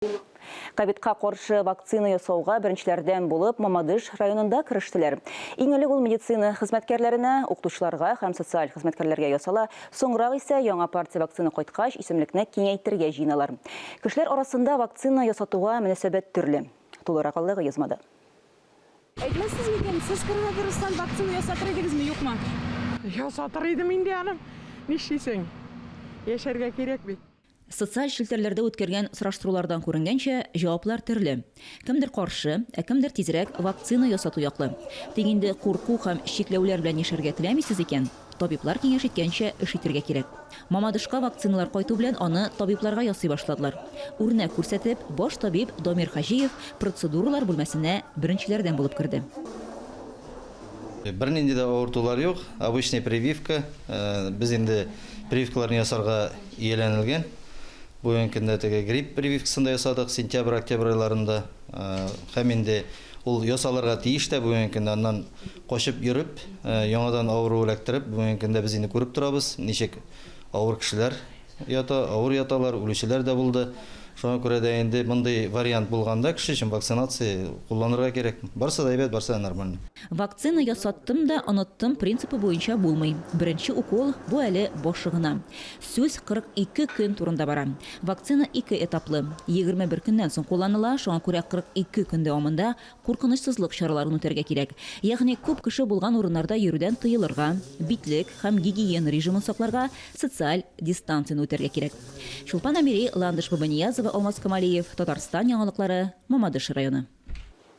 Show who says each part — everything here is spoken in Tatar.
Speaker 1: Ковидка каршы вакцина ясауга беренчеләрдән булып Мамадыш районында кирештеләр. Иң элек ул медицина хезмәткәрләренә, укытучыларга һәм социаль хезмәткәрләргә ясала, соңрак исә яңа партия вакцина кайткач исемлекне киңәйтергә җыйналар. Кешеләр арасында вакцина ясатуга мөнәсәбәт төрле. Тулырак аллыгы язмады.
Speaker 2: Әйтмәсез икән, сез коронавирустан вакцина ясатыр идегезме, юкмы?
Speaker 3: Ясатыр идем инде аным. Нишлисең? Яшәргә кирәк бит.
Speaker 1: Социаль шелтерләрдә үткәргән сораштырулардан күренгәнчә, җаваплар төрле. Кемдер каршы, кемдер тизрәк вакцина ясату яклы. Тик инде курку һәм чикләүләр белән яшәргә теләмисез икән, табиблар киңәш иткәнчә эш итәргә кирәк. Мамадышка вакциналар кайту белән аны табибларга ясый башладылар. Үрнәк күрсәтеп, баш табиб Домир Хаҗиев процедуралар бүлмәсенә беренчеләрдән булып керде.
Speaker 4: Бернинди дә авыртулар юк, обычный прививка. Без инде прививкаларны ясарга ияләнелгән. Бүгенге көндә теге грипп прививкасын да ясадык сентябрь-октябрь айларында. Һәм инде ул ясаларга тиеш тә бүгенге көндә аннан качып йөреп, яңадан авыру эләктереп, бүгенге көндә без инде күреп торабыз, ничек авыр кешеләр ята, авыр яталар, үлүчеләр дә булды. Шуңа күрә дә инде мондый вариант булганда кеше өчен вакцинация кулланырга кирәк. Барсы да әйбәт, барсы да нормально.
Speaker 1: Вакцина ясаттым да оныттым принципы буенча булмый. Беренче укол бу әле башы гына. Сүз 42 көн турында бара. Вакцина 2 этаплы. 21 көннән соң кулланыла, шуңа күрә 42 көн дәвамында куркынычсызлык чараларын үтәргә кирәк. Ягъни күп кеше булган урыннарда йөрүдән тыелырга, битлек һәм гигиена режимын сакларга, социаль дистанцияны үтәргә кирәк. Шулпан Амири, Ландыш Бабаниязова, Алмаз Камалиев, Татарстан яңалыклары, Мамадыш районы.